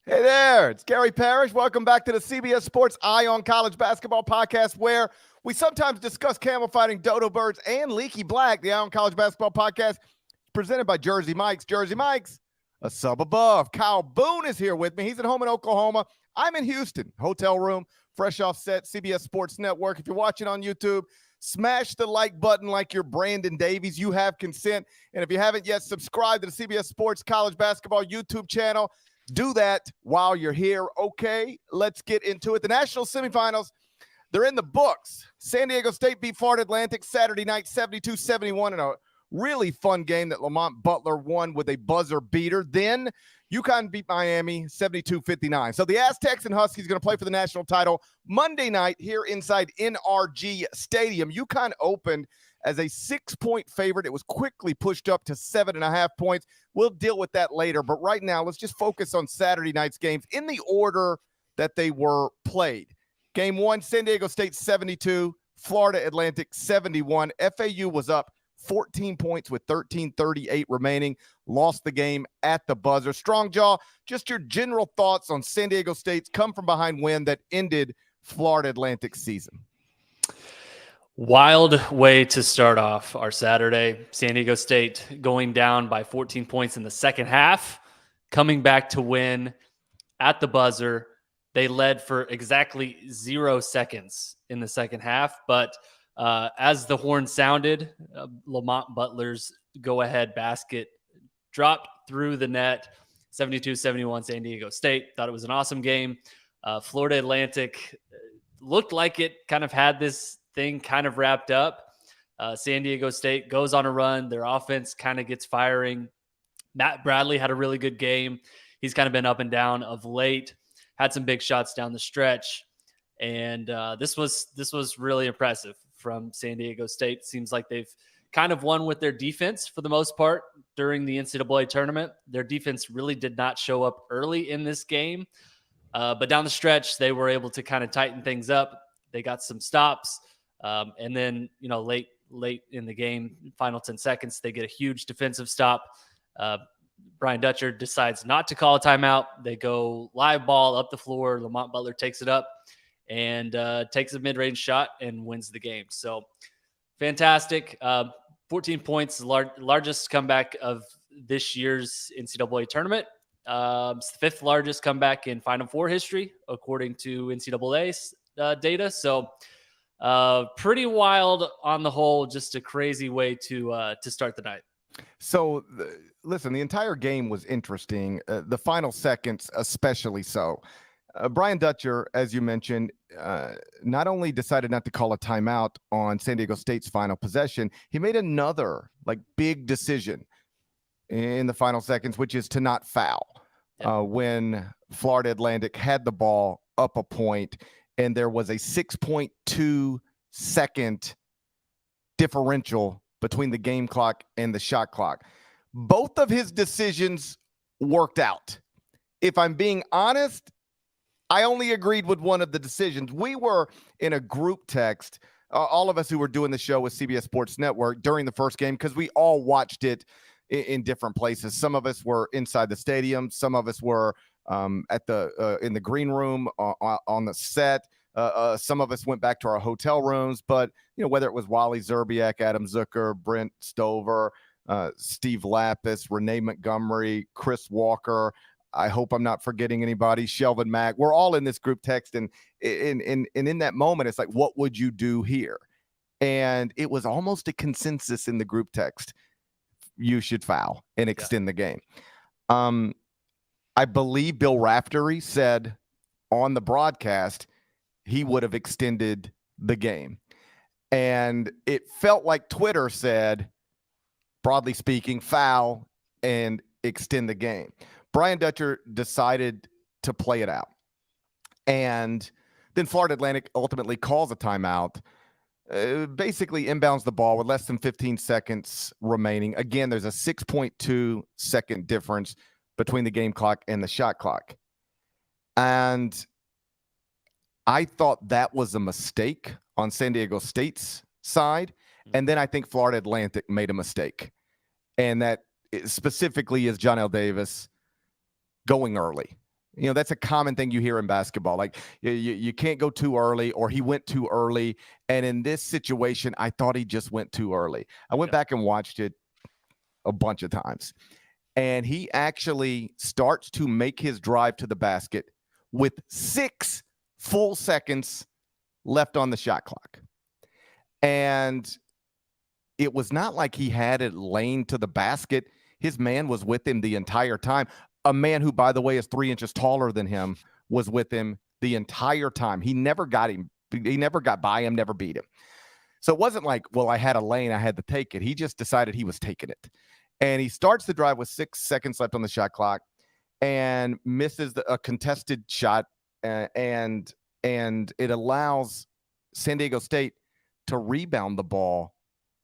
Hey there, it's Gary Parrish. Welcome back to the CBS Sports Eye on College Basketball podcast, where we sometimes discuss camel fighting, dodo birds, and leaky black. The Eye on College Basketball podcast presented by Jersey Mike's. Jersey Mike's, a sub above. Kyle Boone is here with me. He's at home in Oklahoma. I'm in Houston, hotel room, fresh off set, CBS Sports Network. If you're watching on YouTube, smash the like button like you're Brandon Davies. You have consent. And if you haven't yet subscribed to the CBS Sports College Basketball YouTube channel, do that while you're here. Okay, let's get into it. The national semifinals, they're in the books. San Diego State beat Florida Atlantic Saturday night 72-71 in a really fun game that Lamont Butler won with a buzzer beater. Then UConn beat Miami 72-59. So the Aztecs and Huskies going to play for the national title Monday night here inside NRG Stadium. UConn opened as a 6-point favorite. It was quickly pushed up to 7.5 points. We'll deal with that later. But right now, let's just focus on Saturday night's games in the order that they were played. Game 1, San Diego State 72, Florida Atlantic 71. FAU was up 14 points with 13:38 remaining. Lost the game at the buzzer. Strongjaw, just your general thoughts on San Diego State's come-from-behind win that ended Florida Atlantic's season. Wild way to start off our Saturday. San Diego State going down by 14 points in the second half, coming back to win at the buzzer. They led for exactly 0 seconds in the second half, but as the horn sounded, Lamont Butler's go-ahead basket dropped through the net, 72-71 San Diego State. Thought it was an awesome game. Florida Atlantic looked like it kind of had this thing kind of wrapped up. San Diego State goes on a run. Their offense kind of gets firing. Matt Bradley had a really good game. He's kind of been up and down of late, had some big shots down the stretch. And this was really impressive from San Diego State. Seems like they've kind of won with their defense for the most part during the NCAA tournament. Their defense really did not show up early in this game. But down the stretch, they were able to kind of tighten things up. They got some stops. And then, late in the game, final 10 seconds, they get a huge defensive stop. Brian Dutcher decides not to call a timeout. They go live ball up the floor. Lamont Butler takes it up and takes a mid-range shot and wins the game. So fantastic. 14 points, largest comeback of this year's NCAA tournament. It's the fifth largest comeback in Final Four history, according to NCAA's data. So pretty wild on the whole, just a crazy way to start the night. So, listen, the entire game was interesting. The final seconds, especially so. Brian Dutcher, as you mentioned, not only decided not to call a timeout on San Diego State's final possession, he made another big decision in the final seconds, which is to not foul. When Florida Atlantic had the ball up a point, and there was a 6.2 second differential between the game clock and the shot clock. Both of his decisions worked out. If I'm being honest, I only agreed with one of the decisions. We were in a group text, all of us who were doing the show with CBS Sports Network during the first game, because we all watched it in different places. Some of us were inside the stadium. Some of us were in the green room on the set. Some of us went back to our hotel rooms. But whether it was Wally Zerbiak, Adam Zucker, Brent Stover, Steve Lapis, Renee Montgomery, Chris Walker, I hope I'm not forgetting anybody, Shelvin Mack, we're all in this group text. And in that moment, it's like, what would you do here? And it was almost a consensus in the group text. You should foul and extend the game. I believe Bill Raftery said on the broadcast he would have extended the game. And it felt like Twitter said, broadly speaking, foul and extend the game. Brian Dutcher decided to play it out. And then Florida Atlantic ultimately calls a timeout, basically inbounds the ball with less than 15 seconds remaining. Again, there's a 6.2 second difference between the game clock and the shot clock. And I thought that was a mistake on San Diego State's side. And then I think Florida Atlantic made a mistake. And that specifically is John L. Davis going early. You know, that's a common thing you hear in basketball. Like you can't go too early, or he went too early. And in this situation, I thought he just went too early. I went back and watched it a bunch of times. And he actually starts to make his drive to the basket with 6 full seconds left on the shot clock. And it was not like he had it lane to the basket. His man was with him the entire time. A man who, by the way, is 3 inches taller than him was with him the entire time. He never got him. He never got by him, never beat him. So it wasn't like, well, I had a lane, I had to take it. He just decided he was taking it. And he starts the drive with 6 seconds left on the shot clock and misses a contested shot. And it allows San Diego State to rebound the ball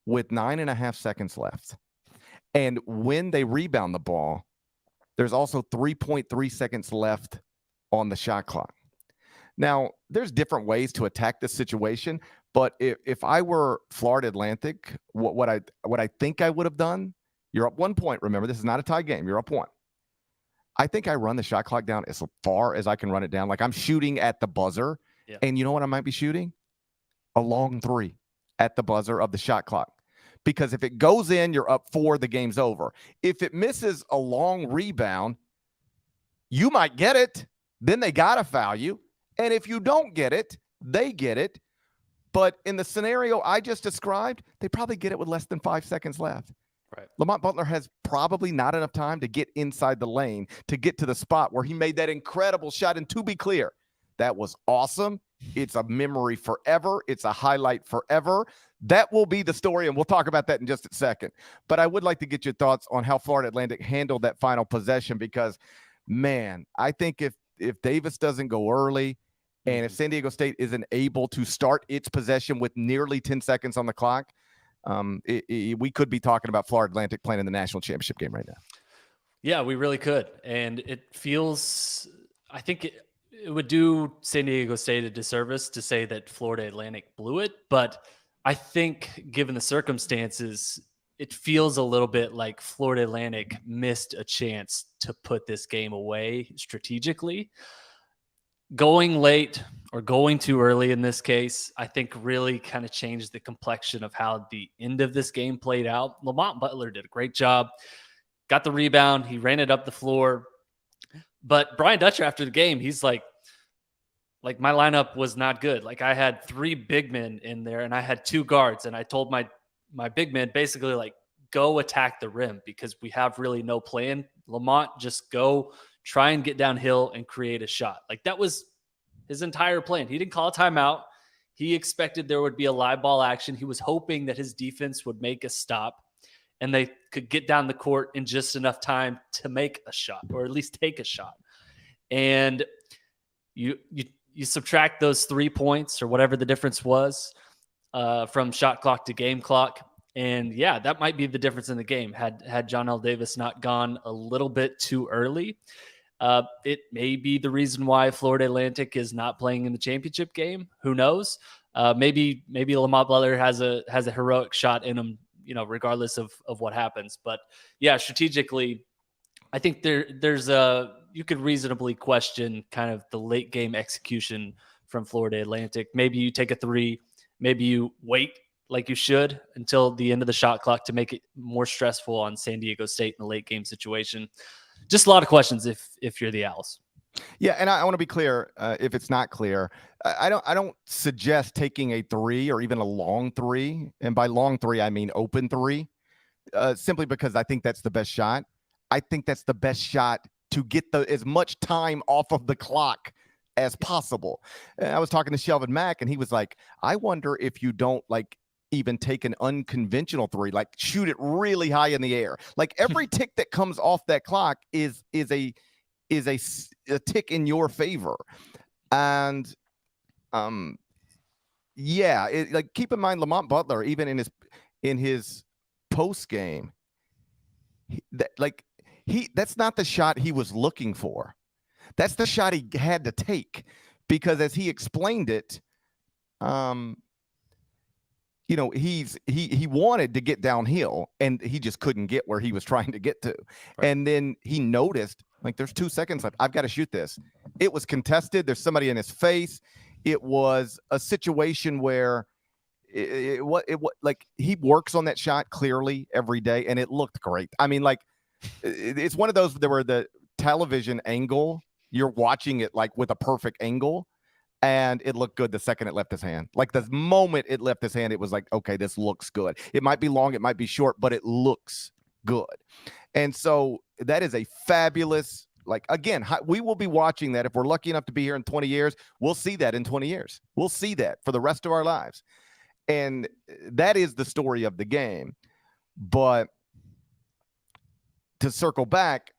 with 9.5 seconds left. And when they rebound the ball, there's also 3.3 seconds left on the shot clock. Now, there's different ways to attack this situation, but if I were Florida Atlantic, what I think I would have done, you're up 1 point. Remember, this is not a tie game. You're up 1. I think I run the shot clock down as far as I can run it down. Like I'm shooting at the buzzer, and you know what I might be shooting? A long 3 at the buzzer of the shot clock. Because if it goes in, you're up 4, the game's over. If it misses a long rebound, you might get it. Then they got to foul you. And if you don't get it, they get it. But in the scenario I just described, they probably get it with less than 5 seconds left. Right. Lamont Butler has probably not enough time to get inside the lane to get to the spot where he made that incredible shot. And to be clear, that was awesome. It's a memory forever. It's a highlight forever. That will be the story, and we'll talk about that in just a second. But I would like to get your thoughts on how Florida Atlantic handled that final possession because, man, I think if Davis doesn't go early and if San Diego State isn't able to start its possession with nearly 10 seconds on the clock, we could be talking about Florida Atlantic playing in the national championship game right now. Yeah, we really could. And it feels, I think it would do San Diego State a disservice to say that Florida Atlantic blew it, but I think given the circumstances, it feels a little bit like Florida Atlantic missed a chance to put this game away strategically. Going late or going too early in this case, I think really kind of changed the complexion of how the end of this game played out. Lamont Butler did a great job, got the rebound, he ran it up the floor. But Brian Dutcher after the game, he's like my lineup was not good. Like I had 3 big men in there and I had 2 guards. And I told my big men basically like, go attack the rim because we have really no plan. Lamont, just go try and get downhill and create a shot. Like that was his entire plan. He didn't call a timeout. He expected there would be a live ball action. He was hoping that his defense would make a stop and they could get down the court in just enough time to make a shot or at least take a shot. And you subtract those 3 points or whatever the difference was from shot clock to game clock. And yeah, that might be the difference in the game. Had John L. Davis not gone a little bit too early, it may be the reason why Florida Atlantic is not playing in the championship game. Who knows? Maybe Lamont Butler has a heroic shot in him, regardless of what happens. But yeah, strategically, I think you could reasonably question kind of the late game execution from Florida Atlantic. Maybe you take a 3, maybe you wait like you should until the end of the shot clock to make it more stressful on San Diego State in the late game situation. Just a lot of questions if you're the Owls. Yeah, and I want to be clear. If it's not clear, I don't suggest taking a 3 or even a long 3, and by long 3 I mean open 3, simply because I think that's the best shot. I think that's the best shot to get as much time off of the clock as possible. And I was talking to Shelvin Mack, and he was like, "I wonder if you don't like even take an unconventional 3, like shoot it really high in the air. Like every tick that comes off that clock is a tick in your favor." And like keep in mind Lamont Butler, even in his post game, that's not the shot he was looking for. That's the shot he had to take because, as he explained it, he wanted to get downhill and he just couldn't get where he was trying to get to. Right. And then he noticed Like, there's 2 seconds left. I've got to shoot this. It was contested. There's somebody in his face. It was a situation where like he works on that shot clearly every day, and it looked great. I mean, like, it's one of those that were the television angle. You're watching it like with a perfect angle, and it looked good the second it left his hand. Like, the moment it left his hand, it was like, okay, this looks good. It might be long, it might be short, but it looks good. And so that is a fabulous, like, again, we will be watching that. If we're lucky enough to be here in 20 years, we'll see that in 20 years. We'll see that for the rest of our lives. And that is the story of the game. But to circle back,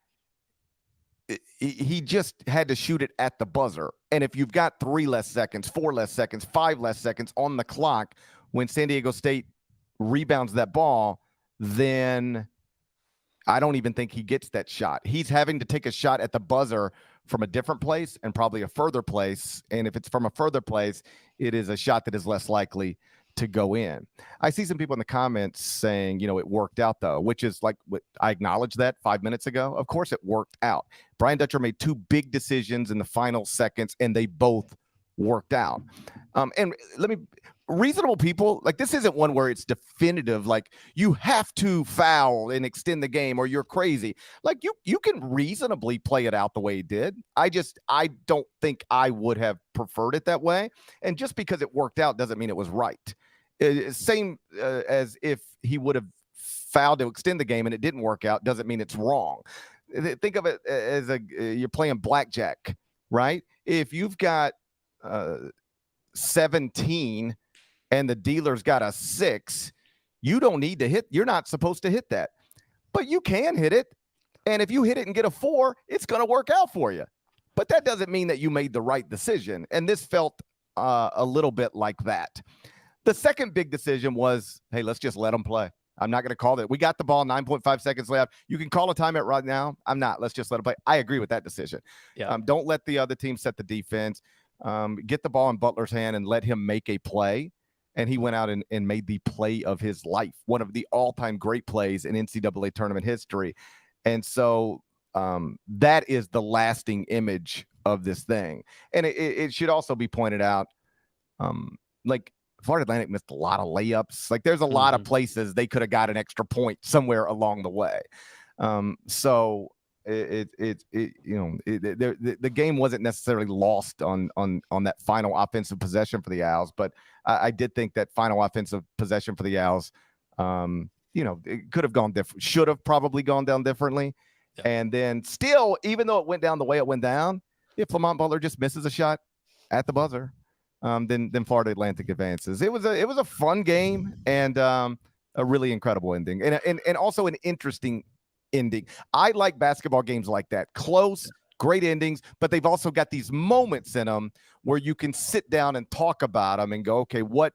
he just had to shoot it at the buzzer. And if you've got 3 less seconds, 4 less seconds, 5 less seconds on the clock when San Diego State rebounds that ball, then I don't even think he gets that shot. He's having to take a shot at the buzzer from a different place and probably a further place. And if it's from a further place, it is a shot that is less likely to go in. I see some people in the comments saying, it worked out, though, which is like, I acknowledged that 5 minutes ago. Of course it worked out. Brian Dutcher made 2 big decisions in the final seconds, and they both worked out. And reasonable people, like, this isn't one where it's definitive, like, you have to foul and extend the game or you're crazy. Like, you can reasonably play it out the way he did. I don't think I would have preferred it that way. And just because it worked out doesn't mean it was right. Same as if he would have fouled to extend the game and it didn't work out doesn't mean it's wrong. Think of it as you're playing blackjack, right? If you've got 17 and the dealer's got a 6, you don't need to hit. You're not supposed to hit that, but you can hit it. And if you hit it and get a 4, it's going to work out for you. But that doesn't mean that you made the right decision. And this felt a little bit like that. The second big decision was, hey, let's just let them play. I'm not going to call that. We got the ball, 9.5 seconds left. You can call a timeout right now. I'm not. Let's just let them play. I agree with that decision. Yeah. Don't let the other team set the defense. Get the ball in Butler's hand and let him make a play. And he went out and made the play of his life, one of the all-time great plays in NCAA tournament history. And so that is the lasting image of this thing. And it should also be pointed out, like, Florida Atlantic missed a lot of layups. Like, there's a lot of places they could have got an extra point somewhere along the way. So the game wasn't necessarily lost on that final offensive possession for the Owls, but I did think that final offensive possession for the Owls, it could have gone different, should have probably gone down differently. Yeah. And then still, even though it went down the way it went down, if Lamont Butler just misses a shot at the buzzer, then Florida Atlantic advances. It was a fun game and a really incredible ending, and also an interesting ending. I like basketball games like that, close, great endings, but they've also got these moments in them where you can sit down and talk about them and go, okay, what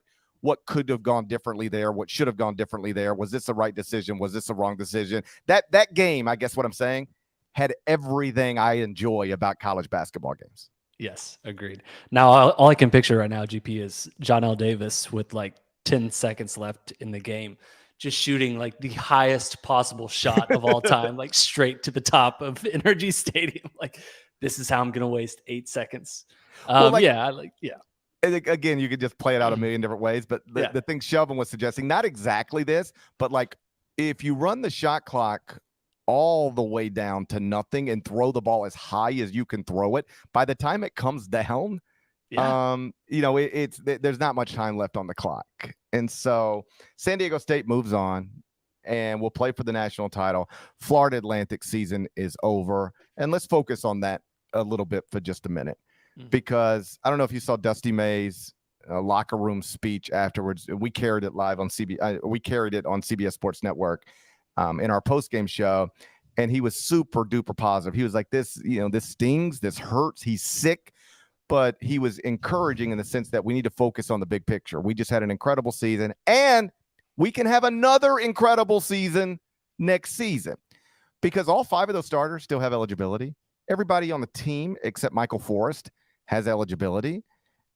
could have gone differently there? What should have gone differently there? Was this the right decision? Was this a wrong decision? That game, I guess what I'm saying, had everything I enjoy about college basketball games. Yes, agreed. Now, all I can picture right now, GP, is John L. Davis with like 10 seconds left in the game, just shooting like the highest possible shot of all time, like straight to the top of Energy Stadium. Like, this is how I'm going to waste 8 seconds. Yeah. Again, you could just play it out a million different ways, but the thing Shelvin was suggesting, not exactly this, but like, if you run the shot clock all the way down to nothing and throw the ball as high as you can throw it, by the time it comes down, there's not much time left on the clock. And so San Diego State moves on and will play for the national title. Florida Atlantic season is over. And let's focus on that a little bit for just a minute, because I don't know if you saw Dusty May's locker room speech afterwards. We carried it live on CBS Sports Network in our post-game show, and he was super duper positive. He was like, this stings, this hurts, he's sick, but he was encouraging in the sense that we need to focus on the big picture. We just had an incredible season, and we can have another incredible season next season, because all 5 of those starters still have eligibility. Everybody on the team except Michael Forrest has eligibility.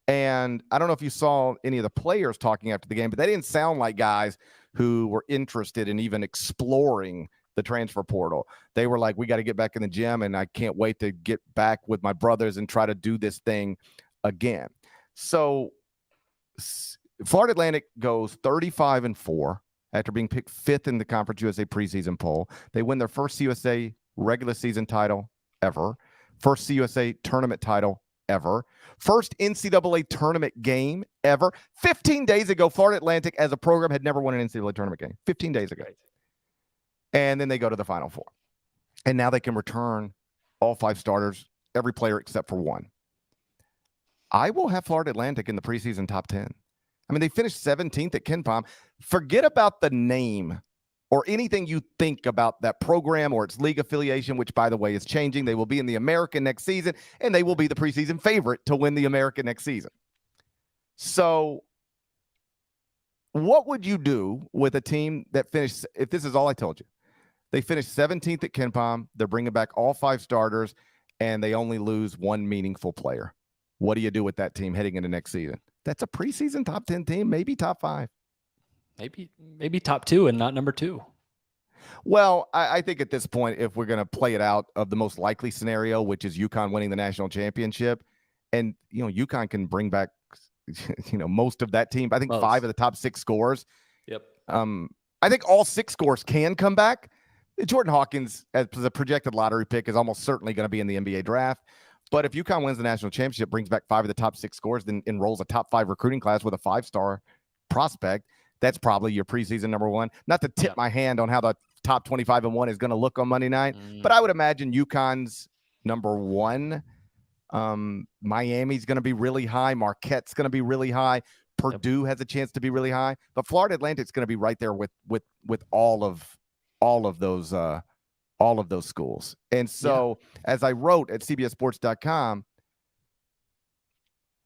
And I don't know if you saw any of the players talking after the game, but they didn't sound like guys who were interested in even exploring the transfer portal. They were like, we got to get back in the gym, and I can't wait to get back with my brothers and try to do this thing again. So Florida Atlantic goes 35-4 after being picked 5th in the Conference USA preseason poll. They win their first CUSA regular season title ever, first CUSA tournament title ever, first NCAA tournament game ever. 15 days ago, Florida Atlantic as a program had never won an NCAA tournament game. 15 days ago. And then they go to the Final Four. And now they can return all 5 starters, every player except for one. I will have Florida Atlantic in the preseason top 10. I mean, they finished 17th at KenPom. Forget about the name or anything you think about that program or its league affiliation, which, by the way, is changing. They will be in the American next season, and they will be the preseason favorite to win the American next season. So what would you do with a team that finished, if this is all I told you, they finished 17th at KenPom, they're bringing back all 5 starters, and they only lose one meaningful player? What do you do with that team heading into next season? That's a preseason top 10 team, maybe top 5. Maybe top 2 and not number 2. Well, I think at this point, if we're going to play it out of the most likely scenario, which is UConn winning the national championship, and, UConn can bring back, most of that team. I think 5 of the top 6 scores. Yep. I think all 6 scores can come back. Jordan Hawkins, as a projected lottery pick, is almost certainly going to be in the NBA draft. But if UConn wins the national championship, brings back 5 of the top 6 scores, then enrolls a top 5 recruiting class with a 5-star prospect, that's probably your preseason number 1. Not to tip my hand on how the top 25-1 is going to look on Monday night, but I would imagine UConn's number 1. Miami's going to be really high. Marquette's going to be really high. Purdue has a chance to be really high. But Florida Atlantic's going to be right there with all of those schools. And so, as I wrote at CBSSports.com,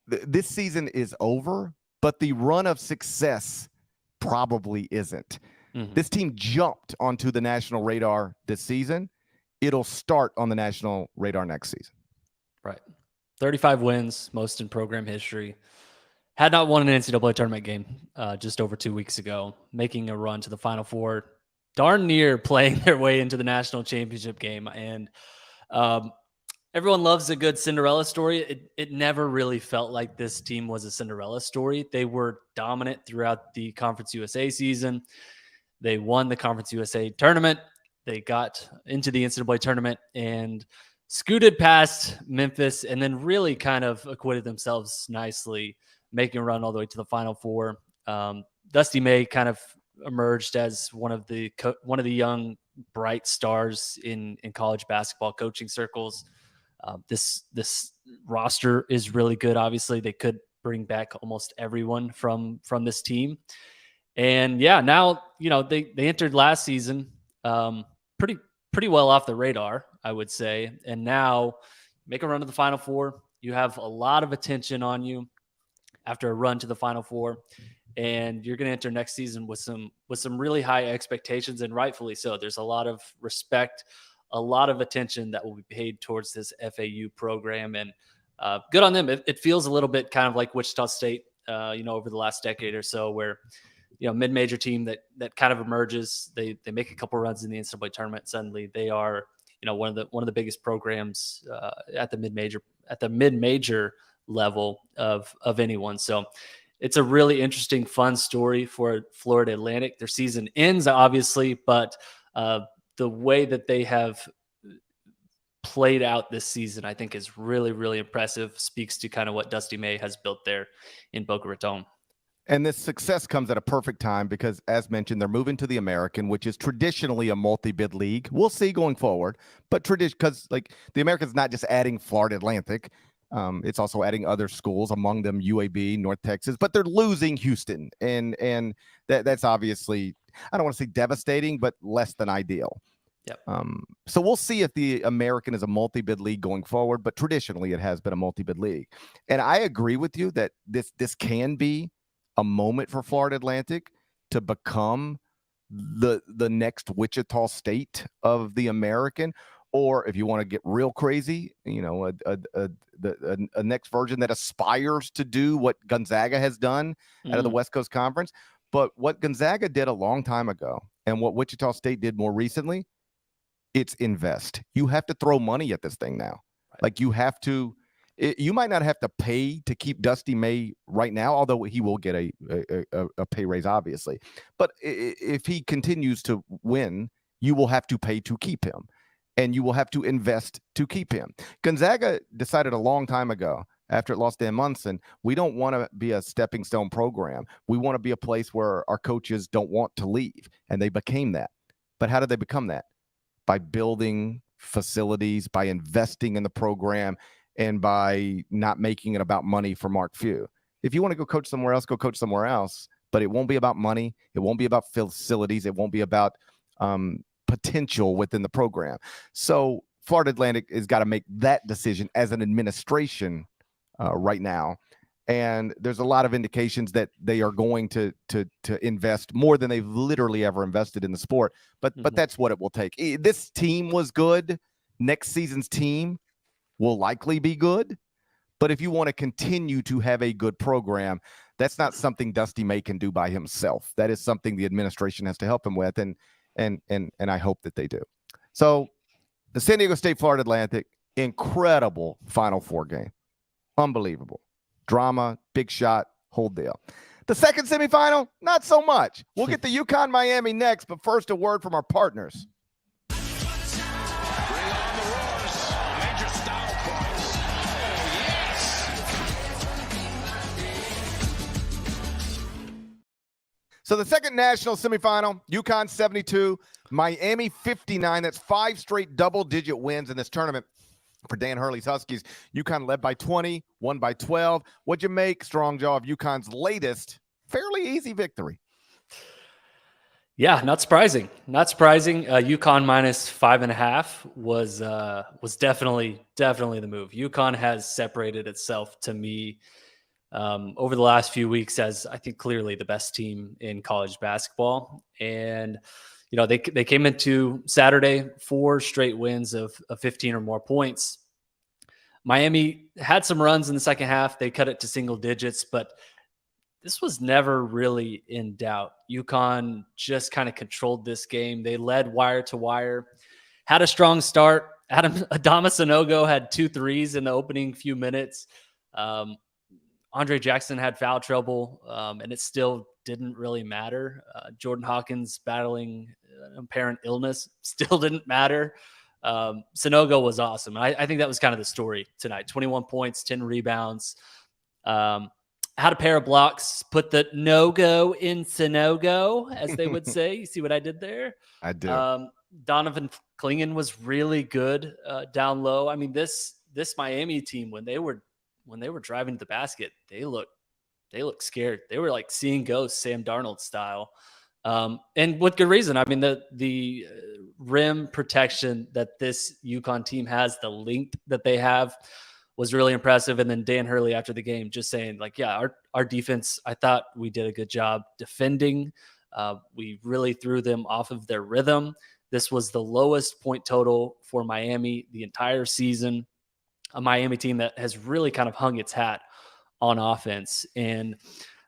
this season is over, but the run of success probably isn't. This team jumped onto the national radar this season. It'll start on the national radar next season. Right. 35 wins, most in program history. Had not won an NCAA tournament game just over 2 weeks ago, making a run to the Final Four, darn near playing their way into the national championship game. And everyone loves a good Cinderella story. It never really felt like this team was a Cinderella story. They were dominant throughout the Conference USA season. They won the Conference USA tournament. They got into the NCAA tournament and scooted past Memphis, and then really kind of acquitted themselves nicely, making a run all the way to the Final Four. Dusty May kind of emerged as one of the young bright stars in college basketball coaching circles. This roster is really good. Obviously, they could bring back almost everyone from this team. And now they entered last season pretty well off the radar, I would say. And now make a run to the Final Four. You have a lot of attention on you after a run to the Final Four, and you're going to enter next season with some really high expectations, and rightfully so. There's a lot of respect, a lot of attention that will be paid towards this FAU program, and good on them. It feels a little bit kind of like Wichita State, over the last decade or so, where mid-major team that kind of emerges. They make a couple runs in the NCAA tournament. Suddenly they are one of the biggest programs at the mid-major level of anyone. So it's a really interesting, fun story for Florida Atlantic. Their season ends, obviously, but the way that they have played out this season, I think, is really, really impressive. Speaks to kind of what Dusty May has built there in Boca Raton. And this success comes at a perfect time because, as mentioned, they're moving to the American, which is traditionally a multi-bid league. We'll see going forward, but because the American's not just adding Florida Atlantic, it's also adding other schools, among them UAB, North Texas, but they're losing Houston, and that's obviously, I don't want to say devastating, but less than ideal. Yep. So we'll see if the American is a multi-bid league going forward, but traditionally it has been a multi-bid league. And I agree with you that this can be a moment for Florida Atlantic to become the next Wichita State of the American, or if you want to get real crazy, a next version that aspires to do what Gonzaga has done out of the West Coast Conference. But what Gonzaga did a long time ago and what Wichita State did more recently it's invest. You have to throw money at this thing now. Like you have to. You might not have to pay to keep Dusty May right now, although he will get a pay raise, obviously. But if he continues to win, you will have to pay to keep him, and you will have to invest to keep him. Gonzaga decided a long time ago, after it lost Dan Munson, we don't want to be a stepping stone program. We want to be a place where our coaches don't want to leave, and they became that. But how did they become that? By building facilities, by investing in the program, and by not making it about money for Mark Few. If you want to go coach somewhere else, go coach somewhere else. But it won't be about money. It won't be about facilities. It won't be about potential within the program. So Florida Atlantic has got to make that decision as an administration right now. And there's a lot of indications that they are going to invest more than they've literally ever invested in the sport. But that's what it will take. This team was good. Next season's team will likely be good. But if you want to continue to have a good program, that's not something Dusty May can do by himself. That is something the administration has to help him with, and I hope that they do. So the San Diego State Florida Atlantic, incredible Final Four game. Unbelievable. Drama, big shot, whole deal. The second semifinal, not so much. We'll get to UConn Miami next, but first a word from our partners. So the second national semifinal, UConn 72, Miami 59. That's 5 straight double-digit wins in this tournament for Dan Hurley's Huskies. UConn led by 20, won by 12. What'd you make, Strong Jaw, of UConn's latest fairly easy victory? Yeah, not surprising. Not surprising. UConn minus 5.5 was definitely the move. UConn has separated itself to me over the last few weeks as I think clearly the best team in college basketball. And, you know, they came into Saturday 4 straight wins of 15 or more points. Miami had some runs in the second half. They cut it to single digits, but this was never really in doubt. UConn just kind of controlled this game. They led wire to wire, had a strong start. Adama Sanogo had 2 threes in the opening few minutes. Andre Jackson had foul trouble, and it still didn't really matter. Jordan Hawkins battling apparent illness still didn't matter. Sanogo was awesome. I think that was kind of the story tonight. 21 points, 10 rebounds. Had a pair of blocks, put the no-go in Sanogo, as they would say. You see what I did there? I do. Donovan Clingan was really good down low. I mean, this Miami team, when they were driving to the basket, they looked scared. They were like seeing ghosts, Sam Darnold style. And with good reason. I mean, the rim protection that this UConn team has, the length that they have was really impressive. And then Dan Hurley after the game just saying like, yeah, our defense, I thought we did a good job defending. We really threw them off of their rhythm. This was the lowest point total for Miami the entire season. A Miami team that has really kind of hung its hat on offense. And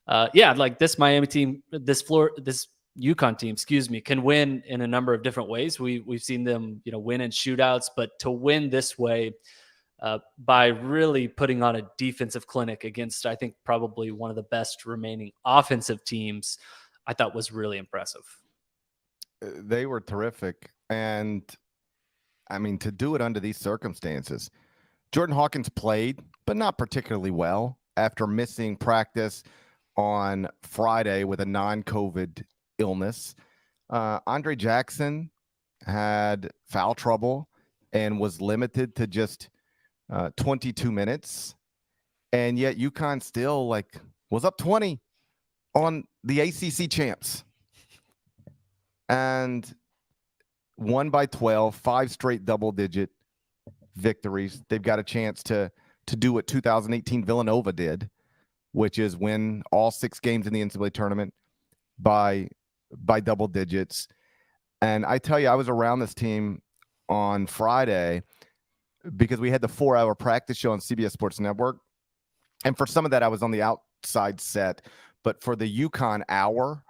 like this Miami team, this UConn team, can win in a number of different ways. We've seen them, win in shootouts, but to win this way by really putting on a defensive clinic against, I think, probably one of the best remaining offensive teams, I thought was really impressive. They were terrific. And I mean, to do it under these circumstances, Jordan Hawkins played, but not particularly well after missing practice on Friday with a non-COVID illness. Andre Jackson had foul trouble and was limited to just 22 minutes. And yet UConn still was up 20 on the ACC champs and won by 12, 5 straight double-digit victories. They've got a chance to do what 2018 Villanova did, which is win all 6 games in the NCAA tournament by double digits. And I tell you, I was around this team on Friday because we had the 4-hour practice show on CBS Sports Network. And for some of that, I was on the outside set. But for the UConn hour,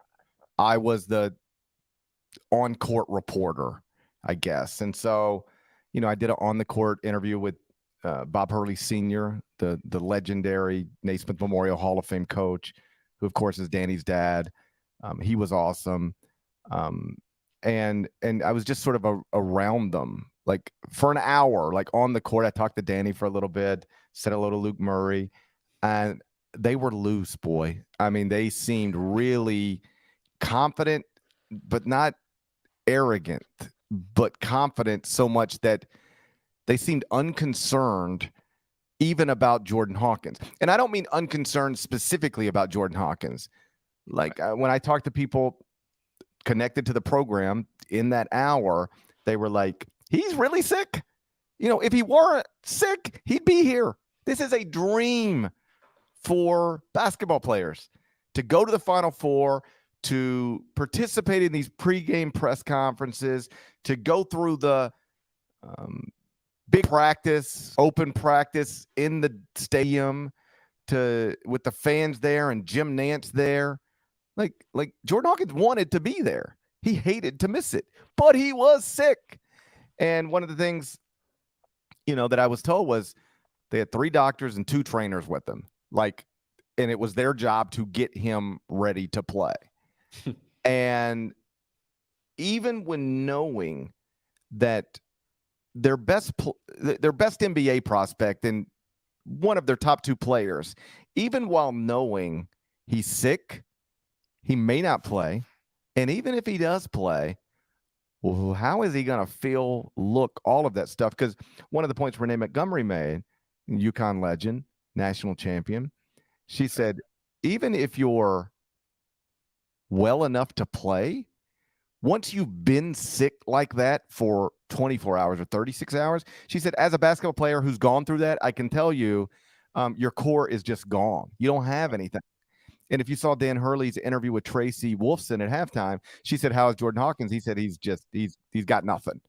I was the on-court reporter. I guess. And so, I did an on-the-court interview with Bob Hurley Sr., the legendary Naismith Memorial Hall of Fame coach, who, of course, is Danny's dad. He was awesome. And I was just sort of around them, like for an hour, like on the court. I talked to Danny for a little bit, said hello to Luke Murray, and they were loose, boy. I mean, they seemed really confident, but not arrogant, but confident so much that they seemed unconcerned even about Jordan Hawkins. And I don't mean unconcerned specifically about Jordan Hawkins. Like when I talk to people connected to the program in that hour, they were like, he's really sick. If he weren't sick, he'd be here. This is a dream for basketball players to go to the Final Four, to participate in these pregame press conferences, to go through the big practice, open practice in the stadium, with the fans there and Jim Nance there. Like Jordan Hawkins wanted to be there. He hated to miss it, but he was sick. And one of the things, that I was told was they had 3 doctors and 2 trainers with them. And it was their job to get him ready to play. And even when knowing that their best NBA prospect and one of their top 2 players, even while knowing he's sick, he may not play. And even if he does play, well, how is he going to feel, look, all of that stuff? Because one of the points Renee Montgomery made, UConn legend, national champion, she said, even if you're well enough to play, once you've been sick like that for 24 hours or 36 hours, she said, as a basketball player who's gone through that, I can tell you, your core is just gone. You don't have anything. And if you saw Dan Hurley's interview with Tracy Wolfson at halftime, she said, how is Jordan Hawkins? He said, he's got nothing,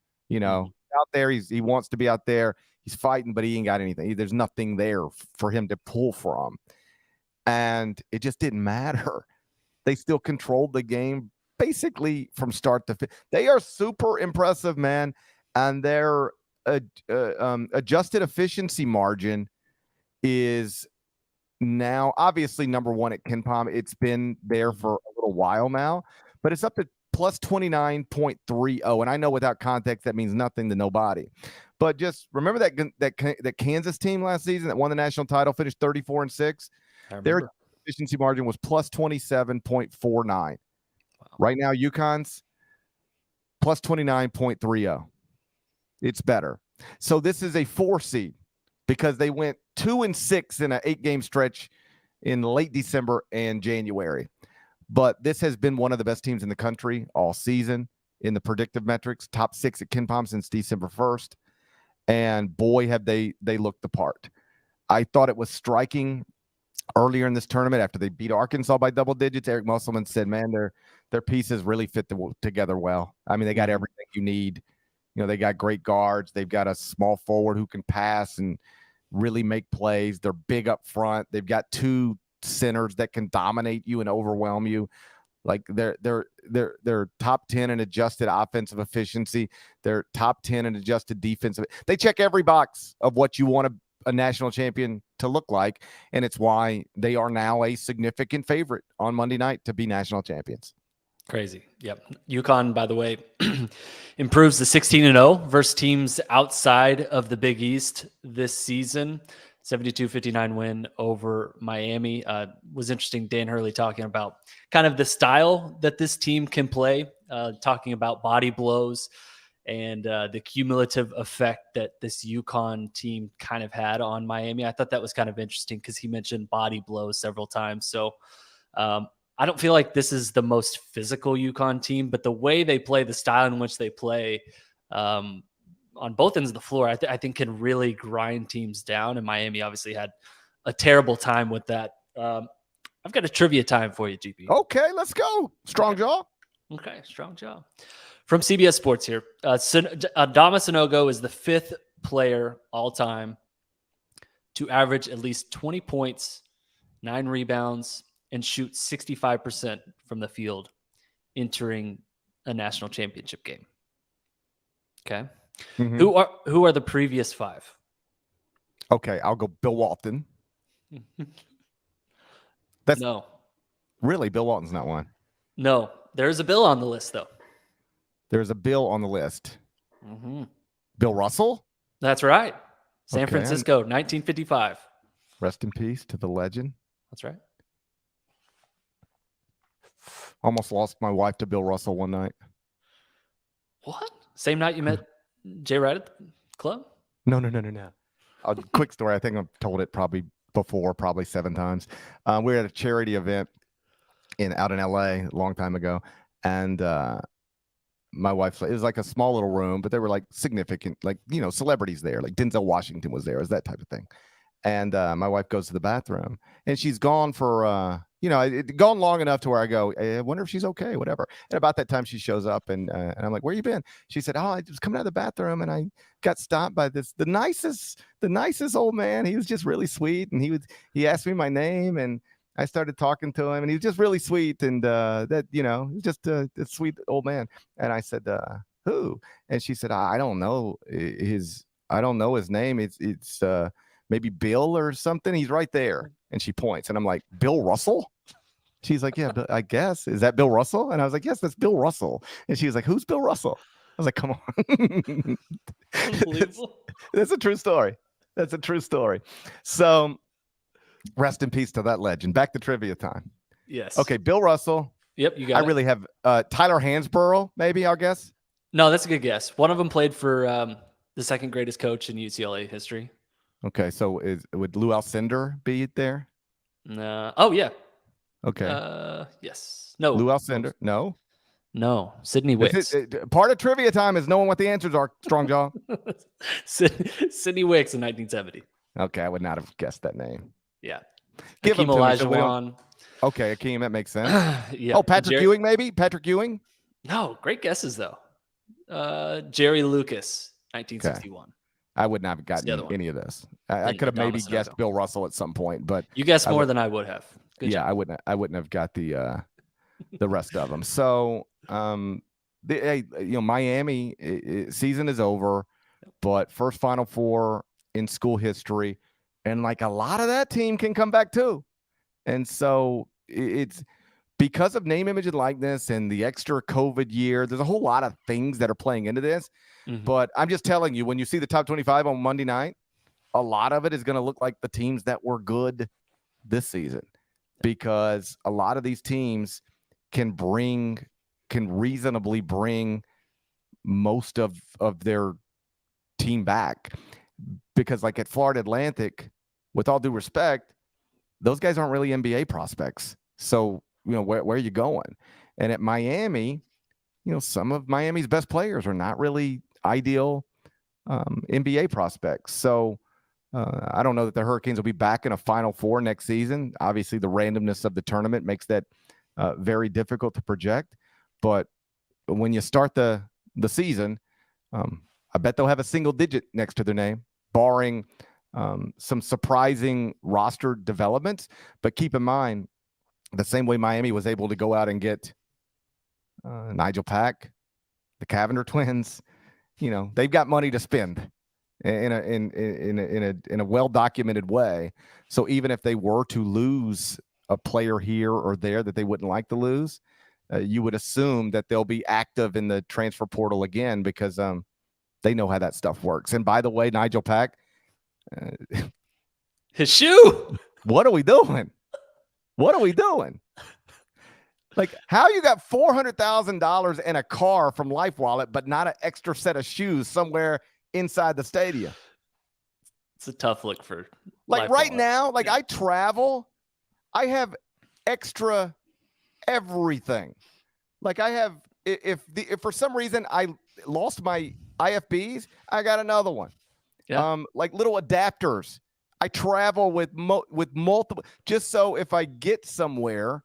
out there. He wants to be out there. He's fighting, but he ain't got anything. There's nothing there for him to pull from. And it just didn't matter. They still controlled the game basically from start to finish. They are super impressive, man. And their adjusted efficiency margin is now obviously number 1 at KenPom. It's been there for a little while now, but it's up to plus 29.30. And I know without context, that means nothing to nobody. But just remember that Kansas team last season that won the national title, finished 34-6. Their efficiency margin was plus 27.49. Wow. Right now, UConn's plus 29.30. It's better. So this is a 4 seed because they went 2-6 in an 8-game stretch in late December and January. But this has been one of the best teams in the country all season in the predictive metrics, top 6 at KenPom since December 1st. And boy, have they looked the part. I thought it was striking earlier in this tournament after they beat Arkansas by double digits. Eric Musselman said, man, their pieces really fit together well. I mean, they got everything you need. They got great guards. They've got a small forward who can pass and really make plays. They're big up front. They've got 2 centers that can dominate you and overwhelm you. Like they're top 10 in adjusted offensive efficiency. They're top 10 in adjusted defensive. They check every box of what you want a national champion to look like, and it's why they are now a significant favorite on Monday night to be national champions. Crazy. Yep. UConn, by the way, improves to 16-0 versus teams outside of the Big East this season. 72-59 win over Miami. Was interesting. Dan Hurley talking about kind of the style that this team can play, talking about body blows and the cumulative effect that this UConn team kind of had on Miami. I thought that was kind of interesting because he mentioned body blows several times. So I don't feel like this is the most physical UConn team, but the way they play, the style in which they play on both ends of the floor, I think can really grind teams down. And Miami obviously had a terrible time with that. I've got a trivia time for you, GP. Okay, let's go. Strong jaw. Okay, strong jaw. From CBS Sports here. Adama Sanogo is the 5th player all time to average at least 20 points, 9 rebounds, and shoot 65% from the field entering a national championship game. Okay. Mhm. Who are the previous 5? Okay, I'll go Bill Walton. That's No. really Bill Walton's not one. No. There's a Bill on the list, though. There's a Bill on the list. Mm-hmm. Bill Russell? That's right. San Okay, Francisco, 1955. Rest in peace to the legend. That's right. Almost lost my wife to Bill Russell one night. What? Same night you met Jay Wright at the club? No. A quick story. I think I've told it probably before, probably 7 times. We were at a charity event out in LA a long time ago, and my wife, it was like a small little room, but they were like significant, like, celebrities there, like Denzel Washington was there, it was that type of thing. And my wife goes to the bathroom, and she's gone for gone long enough to where I go, I wonder if she's okay, whatever. And about that time she shows up, and I'm like, where you been? She said, I was coming out of the bathroom, and I got stopped by the nicest old man. He was just really sweet, and he asked me my name, and I started talking to him, and he was just really sweet, and he's just a sweet old man. And I said, who? And she said, I don't know his name. It's maybe Bill or something. He's right there. And she points, and I'm like, Bill Russell? She's like, yeah, I guess. Is that Bill Russell? And I was like, yes, that's Bill Russell. And she was like, who's Bill Russell? I was like, come on. Unbelievable. That's a true story. That's a true story. So rest in peace to that legend. Back to trivia time. Yes. Okay, Bill Russell. Yep, you got it. I really have Tyler Hansborough, maybe, I'll guess. No, that's a good guess. One of them played for the second greatest coach in UCLA history. Okay, so would Lou Alcindor be there? No. Oh, yeah. Okay. Yes. No. Lou Alcindor? No. No. Sidney Wicks. Part of trivia time is knowing what the answers are, Strong Jaw. Sidney Wicks in 1970. Okay, I would not have guessed that name. Yeah. Give him to me, Olajuwon. Okay, Akeem, that makes sense. Yeah. Oh, Patrick Ewing, maybe? Patrick Ewing? No, great guesses, though. Jerry Lucas, 1961. Okay. I would not have gotten any of this. I could have maybe guessed Bill Russell at some point, but you guessed more than I would have. Good job. I wouldn't have got the rest of them. So, Miami season is over, but first Final Four in school history, and like a lot of that team can come back too. And so it's because of name, image, and likeness and the extra COVID year. There's a whole lot of things that are playing into this. Mm-hmm. But I'm just telling you, when you see the top 25 on Monday night, a lot of it is going to look like the teams that were good this season, because a lot of these teams can reasonably bring most of their team back. Because like at Florida Atlantic, with all due respect, those guys aren't really NBA prospects. So, where are you going? And at Miami, some of Miami's best players are not really ideal NBA prospects. So I don't know that the Hurricanes will be back in a Final Four next season. Obviously, the randomness of the tournament makes that very difficult to project. But when you start the season, I bet they'll have a single digit next to their name, barring some surprising roster developments. But keep in mind, the same way Miami was able to go out and get Nigel Pack, the Cavender twins, they've got money to spend in a well-documented way. So even if they were to lose a player here or there that they wouldn't like to lose, you would assume that they'll be active in the transfer portal again, because they know how that stuff works. And by the way, Nigel Pack, his shoe. What are we doing? What are we doing? Like, how you got $400,000 in a car from Life Wallet, but not an extra set of shoes somewhere inside the stadium? It's a tough look for like right now. Like, I travel, I have extra everything. Like, I have, if for some reason I lost my IFBs, I got another one. Yeah. Like little adapters. I travel with multiple, just so if I get somewhere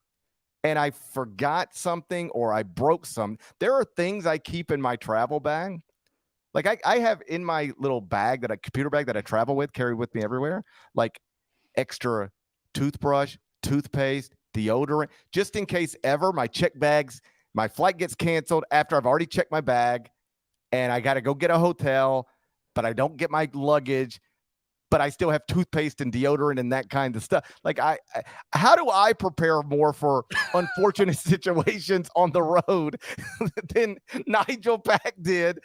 and I forgot something or I broke some, there are things I keep in my travel bag. Like I have in my little bag, computer bag that I travel with, carry with me everywhere, like extra toothbrush, toothpaste, deodorant, just in case ever my flight gets canceled after I've already checked my bag. and I got to go get a hotel, but I don't get my luggage, but I still have toothpaste and deodorant and that kind of stuff. Like how do I prepare more for unfortunate situations on the road than Nigel Pack did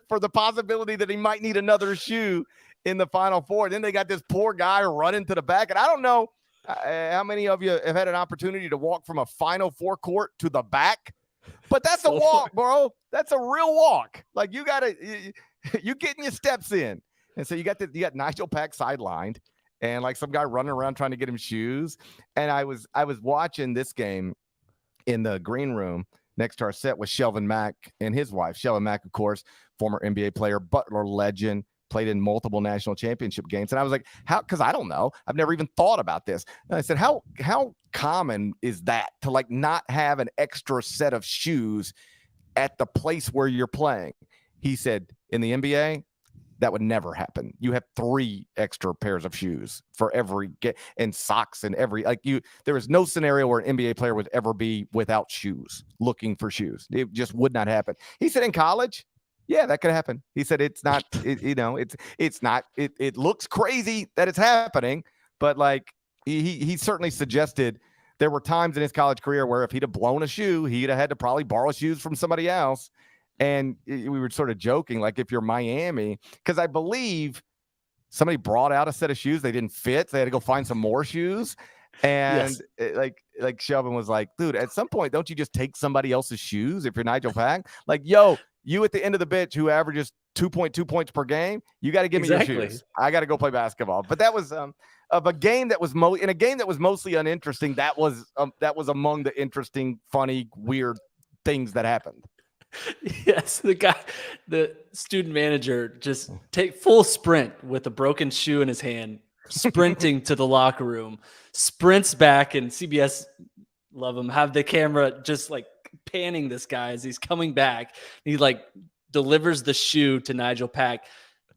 for the possibility that he might need another shoe in the Final Four? Then they got this poor guy running to the back. And I don't know how many of you have had an opportunity to walk from a Final Four court to the back, but that's a walk, bro. That's a real walk. Like you getting your steps in. And so you got Nigel Pack sidelined and like some guy running around trying to get him shoes. And I was watching this game in the green room next to our set with Shelvin Mack and his wife. Shelvin Mack, of course, former NBA player, Butler legend, played in multiple national championship games. And I was like, because I don't know. I've never even thought about this. And I said, how common is that to like not have an extra set of shoes at the place where you're playing? He said, in the NBA, that would never happen. You have 3 extra pairs of shoes for every and socks and there is no scenario where an NBA player would ever be without shoes, looking for shoes. It just would not happen. He said in college, yeah, that could happen. He said it's not, it's not, it looks crazy that it's happening, but like he certainly suggested there were times in his college career where if he'd have blown a shoe, he'd have had to probably borrow shoes from somebody else. And we were sort of joking, like if you're Miami, because I believe somebody brought out a set of shoes, they didn't fit, so they had to go find some more shoes. And like Shelvin was like, dude, at some point, don't you just take somebody else's shoes if you're Nigel Pack? Like, yo, you at the end of the bench who averages 2.2 points per game, you got to give me your shoes. I got to go play basketball. But that was of a game that was in a game that was mostly uninteresting. That was among the interesting, funny, weird things that happened. Yes, the student manager just take full sprint with a broken shoe in his hand, sprinting to the locker room, sprints back, and CBS, love him, have the camera just like panning this guy as he's coming back. He like delivers the shoe to Nigel Pack.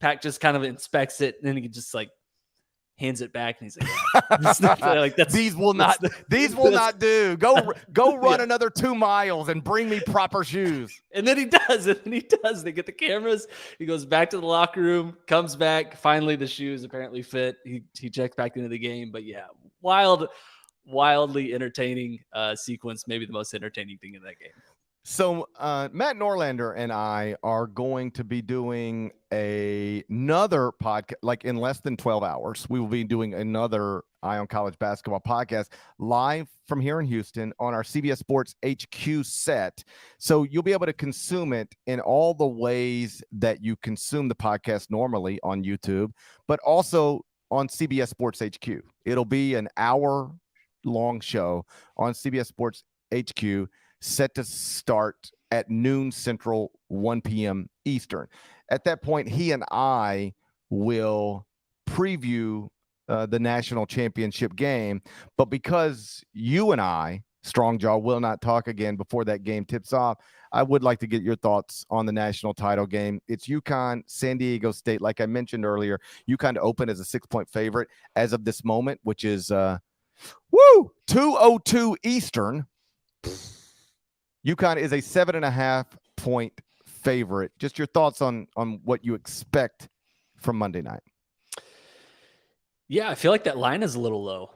Pack just kind of inspects it, and then he just like hands it back, and he's like, these will not do. Go run another 2 miles and bring me proper shoes. And then he does. They get the cameras. He goes back to the locker room, comes back. Finally, the shoes apparently fit. He checks back into the game. But yeah, wildly entertaining sequence. Maybe the most entertaining thing in that game. So Matt Norlander and I are going to be doing another podcast, like in less than 12 hours. We will be doing another Eye on College Basketball podcast live from here in Houston on our CBS Sports HQ set. So you'll be able to consume it in all the ways that you consume the podcast normally on YouTube, but also on CBS Sports HQ. It'll be an hour-long show on CBS Sports HQ, set to start at noon Central, 1 p.m. Eastern. At that point, he and I will preview the national championship game. But because you and I, Strongjaw, will not talk again before that game tips off, I would like to get your thoughts on the national title game. It's UConn, San Diego State. Like I mentioned earlier, UConn to open as a 6-point favorite as of this moment, which is 2:02 Eastern. UConn is a 7.5-point favorite. Just your thoughts on what you expect from Monday night. Yeah, I feel like that line is a little low.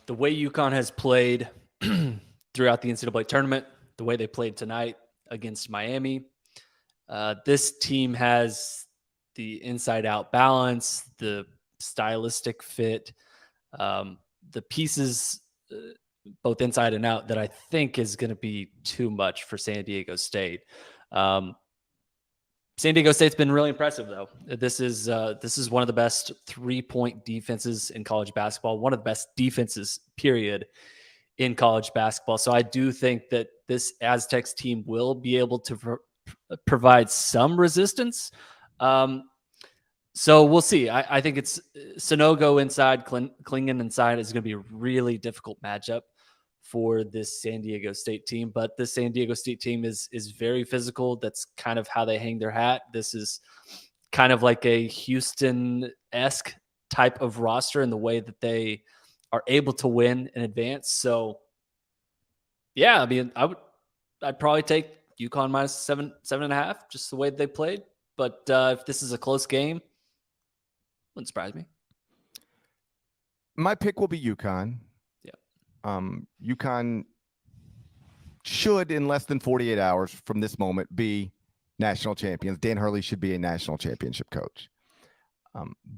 The way UConn has played throughout the NCAA tournament, the way they played tonight against Miami, this team has the inside-out balance, the stylistic fit, the pieces both inside and out that I think is going to be too much for San Diego State. San Diego State's been really impressive, though. This is one of the best 3-point defenses in college basketball, one of the best defenses, period, in college basketball. So I do think that this Aztecs team will be able to provide some resistance. So we'll see. I think it's Sonogo inside, Klingon inside is going to be a really difficult matchup for this San Diego State team. But this San Diego State team is very physical. That's kind of how they hang their hat. This is kind of like a Houston-esque type of roster in the way that they are able to win in advance. So, yeah, I mean, I'd probably take UConn minus 7.5, just the way they played. But if this is a close game, wouldn't surprise me. My pick will be UConn. Yeah. UConn should, in less than 48 hours from this moment, be national champions. Dan Hurley should be a national championship coach.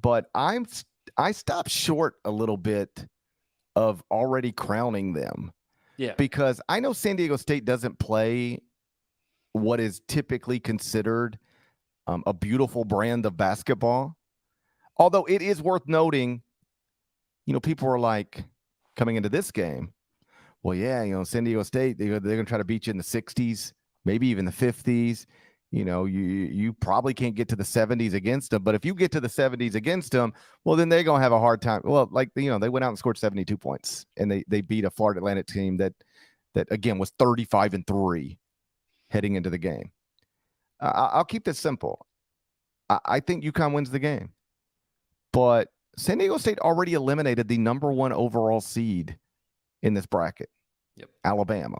But I stopped short a little bit of already crowning them. Yeah. Because I know San Diego State doesn't play what is typically considered a beautiful brand of basketball. Although it is worth noting, people are like coming into this game, well, yeah, San Diego State, they're going to try to beat you in the 60s, maybe even the 50s. You probably can't get to the 70s against them. But if you get to the 70s against them, well, then they're going to have a hard time. Well, they went out and scored 72 points, and they beat a Florida Atlantic team that again, was 35-3 heading into the game. I'll keep this simple. I think UConn wins the game. But San Diego State already eliminated the number 1 overall seed in this bracket, Alabama.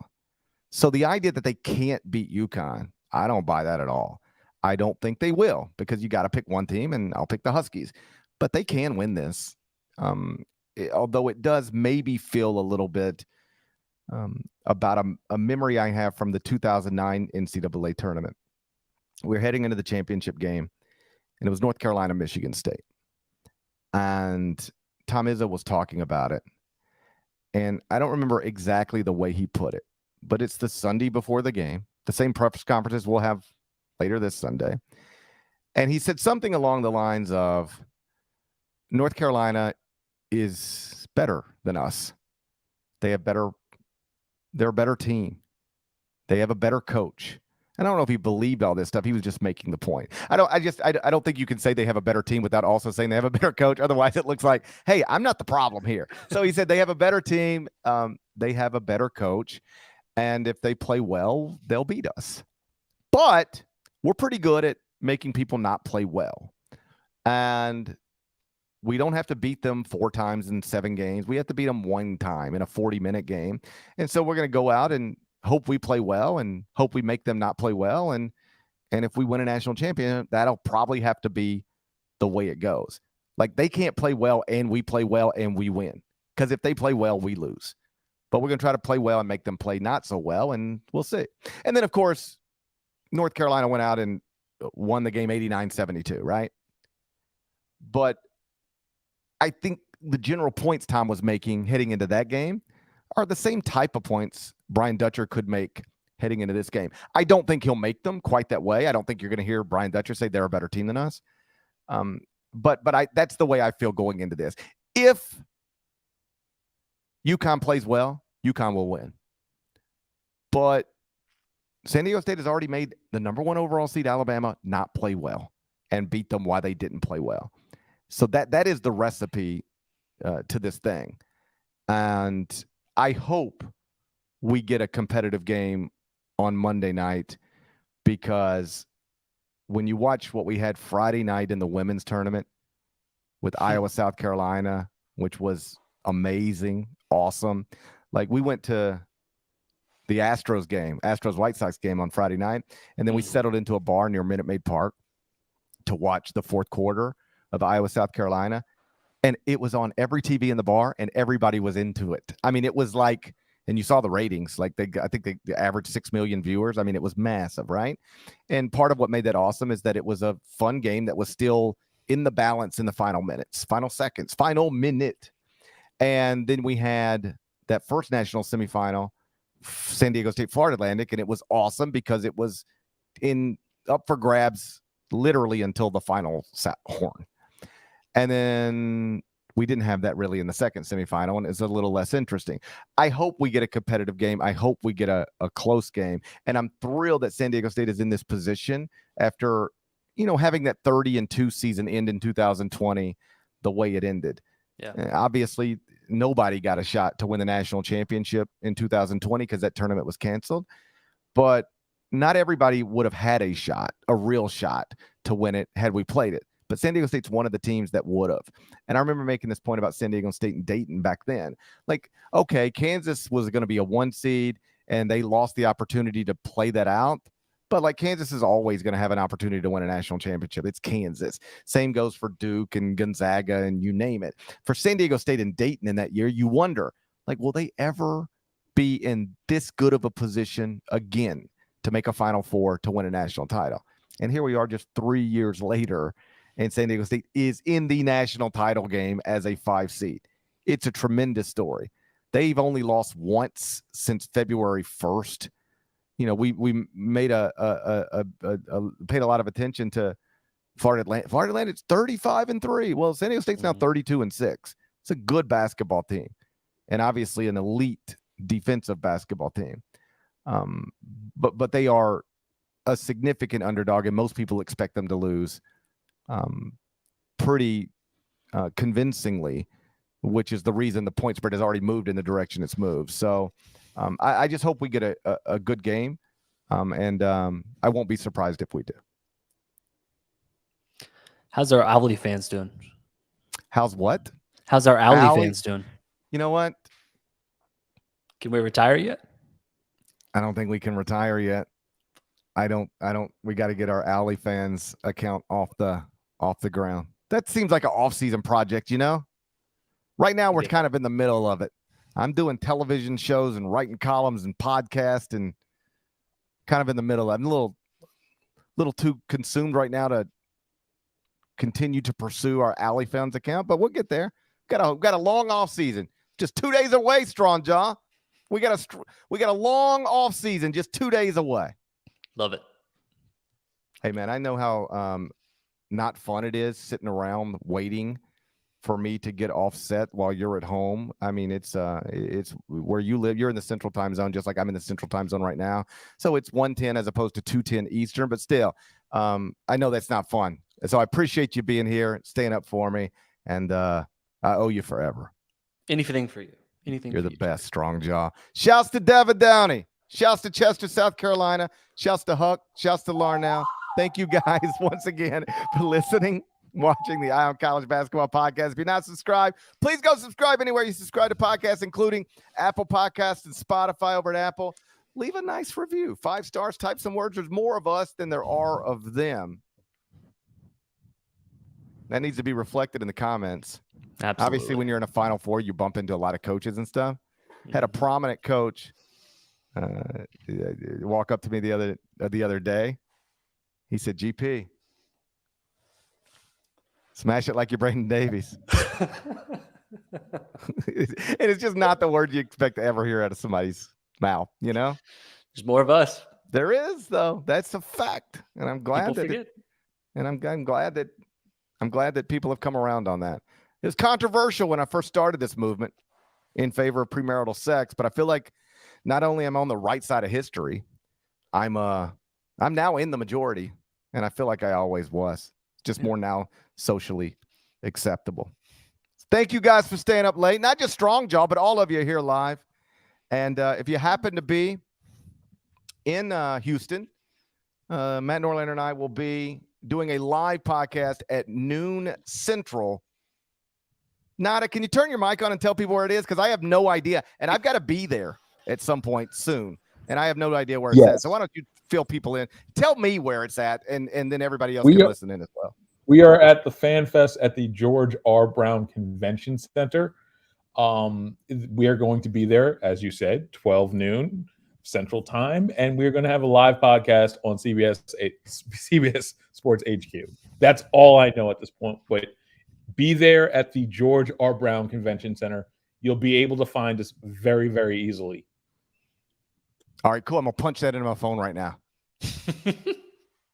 So the idea that they can't beat UConn, I don't buy that at all. I don't think they will, because you got to pick one team, and I'll pick the Huskies. But they can win this, although it does maybe feel a little bit about a memory I have from the 2009 NCAA tournament. We're heading into the championship game, and it was North Carolina, Michigan State. And Tom Izzo was talking about it. And I don't remember exactly the way he put it, but it's the Sunday before the game, the same press conferences we'll have later this Sunday. And he said something along the lines of, North Carolina is better than us. They're a better team. They have a better coach. And I don't know if he believed all this stuff. He was just making the point. I don't think you can say they have a better team without also saying they have a better coach. Otherwise, it looks like, hey, I'm not the problem here. So he said they have a better team. They have a better coach. And if they play well, they'll beat us. But we're pretty good at making people not play well. And we don't have to beat them 4 times in 7 games. We have to beat them 1 time in a 40-minute game. And so we're going to go out and hope we play well and hope we make them not play well. And if we win a national championship, that'll probably have to be the way it goes. Like, they can't play well and we play well and we win. Because if they play well, we lose. But we're going to try to play well and make them play not so well, and we'll see. And then, of course, North Carolina went out and won the game 89-72, right? But I think the general points Tom was making heading into that game are the same type of points Brian Dutcher could make heading into this game. I don't think he'll make them quite that way. I don't think you're going to hear Brian Dutcher say they're a better team than us. But that's the way I feel going into this. If UConn plays well, UConn will win. But San Diego State has already made the number 1 overall seed Alabama not play well and beat them while they didn't play well. So that is the recipe to this thing. And I hope we get a competitive game on Monday night, because when you watch what we had Friday night in the women's tournament with Iowa, South Carolina, which was amazing, awesome. Like, we went to the Astros White Sox game on Friday night, and then we settled into a bar near Minute Maid Park to watch the 4th quarter of Iowa, South Carolina. And it was on every TV in the bar, and everybody was into it. I mean, it was like, and you saw the ratings, like I think they averaged 6 million viewers. I mean, it was massive, right? And part of what made that awesome is that it was a fun game that was still in the balance in the final minutes, final seconds, final minute. And then we had that first national semifinal, San Diego State, Florida Atlantic, and it was awesome because it was up for grabs literally until the final horn. And then we didn't have that really in the second semifinal, and it's a little less interesting. I hope we get a competitive game. I hope we get a close game. And I'm thrilled that San Diego State is in this position after, having that 30-2 season end in 2020 the way it ended. Yeah. Obviously, nobody got a shot to win the national championship in 2020 because that tournament was canceled. But not everybody would have had a real shot to win it had we played it. But San Diego State's one of the teams that would have. And I remember making this point about San Diego State and Dayton back then. Like, okay, Kansas was going to be a 1 seed, and they lost the opportunity to play that out. But like Kansas is always going to have an opportunity to win a national championship. It's Kansas. Same goes for Duke and Gonzaga and you name it. For San Diego State and Dayton in that year, you wonder, like, will they ever be in this good of a position again to make a Final Four to win a national title? And here we are just 3 years later, and San Diego State is in the national title game as a 5 seed. It's a tremendous story. They've only lost once since February 1st. You know, we made paid a lot of attention to Florida Atlantic. Florida Atlantic's 35-3. Well, San Diego State's now 32-6. It's a good basketball team, and obviously an elite defensive basketball team. But they are a significant underdog, and most people expect them to lose pretty convincingly, which is the reason the point spread has already moved in the direction it's moved. So I just hope we get a good game, and I won't be surprised if we do. How's our Owly fans doing? How's what? How's our Owly fans doing? You know what? Can we retire yet? I don't think we can retire yet. I don't. We got to get our Owly fans account off the ground. That seems like an off-season project, you know? Right now, we're kind of in the middle of it. I'm doing television shows and writing columns and podcasts and kind of in the middle. I'm a little too consumed right now to continue to pursue our Alley Fans account, but we'll get there. Got a long off season, just 2 days away. Strong Jaw, we got a long off season, just 2 days away. Love it. Hey man, I know how not fun it is sitting around waiting for me to get offset while you're at home. I mean, it's where you live. You're in the Central Time Zone, just like I'm in the Central Time Zone right now. So it's 1:10 as opposed to 2:10 Eastern. But still, I know that's not fun. So I appreciate you being here, staying up for me, and I owe you forever. Anything for you. Anything. You're for the you, best, Strong Jaw. Shouts to Devin Downey. Shouts to Chester, South Carolina. Shouts to Huck. Shouts to Larnell. Thank you guys once again for listening, watching the Eye on College Basketball Podcast. If you're not subscribed, please go subscribe anywhere you subscribe to podcasts, including Apple Podcasts and Spotify over at Apple. Leave a nice review. 5 stars, type some words. There's more of us than there are of them. That needs to be reflected in the comments. Absolutely. Obviously, when you're in a Final Four, you bump into a lot of coaches and stuff. Had a prominent coach walk up to me the other day. He said, GP, smash it like you're Brayden Davies. And it's just not the word you expect to ever hear out of somebody's mouth, you know? There's more of us. There is, though. That's a fact. And I'm glad I'm glad that people have come around on that. It was controversial when I first started this movement in favor of premarital sex, but I feel like not only am I on the right side of history, I'm now in the majority, and I feel like I always was. Just more now socially acceptable. Thank you guys for staying up late. Not just Strong Jaw, but all of you here live. And if you happen to be in Houston, Matt Norlander and I will be doing a live podcast at noon Central. Nada, can you turn your mic on and tell people where it is? Because I have no idea, and I've got to be there at some point soon, and I have no idea where it's at. So why don't you fill people in? Tell me where it's at, and then everybody else can listen in as well. We are at the Fan Fest at the George R. Brown Convention Center. We are going to be there, as you said, 12 noon Central Time, and we're going to have a live podcast on CBS Sports HQ. That's all I know at this point, but be there at the George R. Brown Convention Center. You'll be able to find us very, very easily. All right, cool. I'm going to punch that into my phone right now.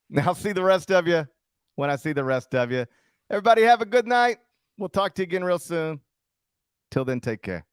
Now, I'll see the rest of you when I see the rest of you. Everybody have a good night. We'll talk to you again real soon. Till then, take care.